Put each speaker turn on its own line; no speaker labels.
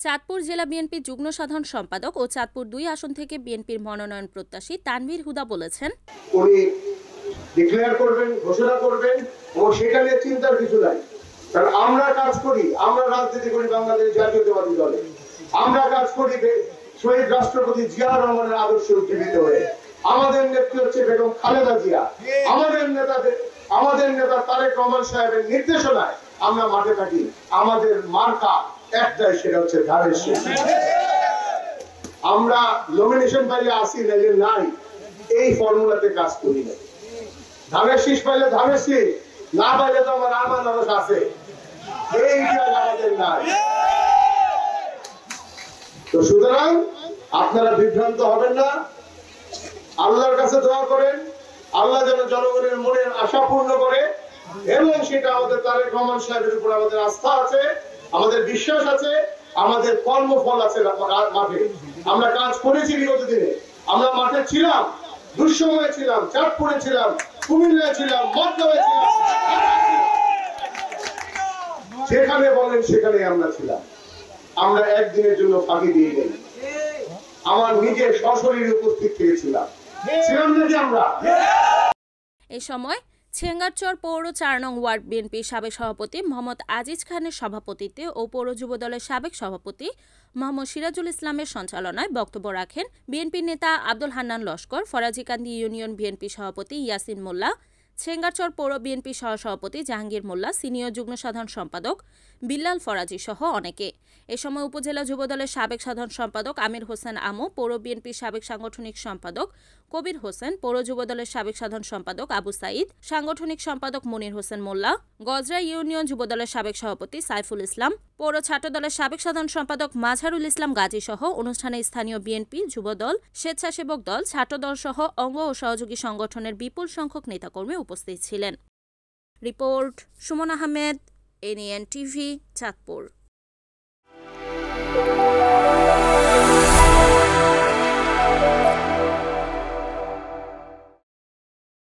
চাঁদপুর জেলা বিএনপি যুগ্ম সাধারণ সম্পাদক ও চাঁদপুর ২ আসন থেকে বিএনপির মনোনয়ন প্রত্যাশী তানভীর হুদা বলেছেন,
উনি ডিক্লেয়ার করবেন, ঘোষণা করবেন এবং সেটা নিয়ে চিন্তার কিছু নাই। কারণ আমরা কাজ করি, আমরা রাজনীতি করি বাংলাদেশ জাতীয়তাবাদী দলে, আমরা কাজ করি শহীদ রাষ্ট্রপতি জিয়া রহমানের আদর্শে উজ্জীবিত হয়ে। আমাদের নেত্রী হচ্ছে বেগম খালেদা জিয়া, আমাদের নেতা তারেক রহমান সাহেবের নির্দেশনায় আমরা মাঠে থাকি। আমাদের মার্কা একটাই, সেটা হচ্ছে ধানের শীষ। আমরা নমিনেশন পাইলে আসি, নাইলে নাই, এই ফর্মুলাতে কাজ করি না। ধানের শীষ পাইলে ধানের শীষ, না পাইলে তো আমার আনারস আছে, এইটা আমাদের নাই। তো সুতরাং আপনারা বিভ্রান্ত হবেন না, আল্লাহর কাছে দোয়া করেন, আল্লাহ যেন জনগণের মনের আশা পূর্ণ করে, এবং সেটা আমাদের তারেক রহমান সাহেবের উপর আমাদের আস্থা আছে, আমাদের বিশ্বাস আছে, আমাদের কর্মফল আছে। মাঠে আমরা কাজ করেছি বিগত দিনে, আমরা মাঠে ছিলাম, দুঃসময়ে ছিলাম, চাঁদপুরে ছিলাম, কুমিল্লায় ছিলাম, মধ্যে ছিলাম, যেখানে বলেন সেখানে আমরা ছিলাম। আমরা একদিনের জন্য ফাঁকি দিয়ে নেই, আমার নিজের সশরীরে উপস্থিত থেকেছিলাম, ছিলাম নাকি আমরা।
এ সময় ছেঙ্গারচর পৌর ৪ নং ওয়ার্ড বিএনপির সাবেক সভাপতি মোহাম্মদ আজিজ খানের সভাপতিত্বে ও পৌর যুব দলের সাবেক সভাপতি মোহাম্মদ সিরাজুল ইসলামের সঞ্চালনায় বক্তব্য রাখেন বিএনপির নেতা আব্দুল হান্নান লস্কর, ফরাজিকান্দি ইউনিয়ন বিএনপি সভাপতি ইয়াসিন মোল্লা, ছেঙ্গারচর পৌর বিএনপি সহসভাপতি জাহাঙ্গীর মোল্লা, সিনিয়র যুগ্ম সাধারণ সম্পাদক বিল্লাল ফরাজি সহ অনেকে। এ সময় উপজেলা যুবদলের সাবেক সাধারণ সম্পাদক আমির হোসেন আমু, পৌর বিএনপির সাবেক সাংগঠনিক সম্পাদক কবির হোসেন, পৌর যুবদলের সাবেক সাধারণ সম্পাদক আবু সাইদ, সাংগঠনিক সম্পাদক মনির হোসেন মোল্লা, গজরা ইউনিয়ন যুবদলের সাবেক সভাপতি সাইফুল ইসলাম, পৌর ছাত্র দলের সাবেক সাধারণ সম্পাদক মাজহারুল ইসলাম গাজী সহ অনুষ্ঠানে স্থানীয় বিএনপি, যুবদল, স্বেচ্ছাসেবক দল, ছাত্রদল সহ অঙ্গ ও সহযোগী সংগঠনের বিপুল সংখ্যক নেতাকর্মী উপস্থিত ছিলেন। Report Suman Ahmed, NN TV, Chandpur.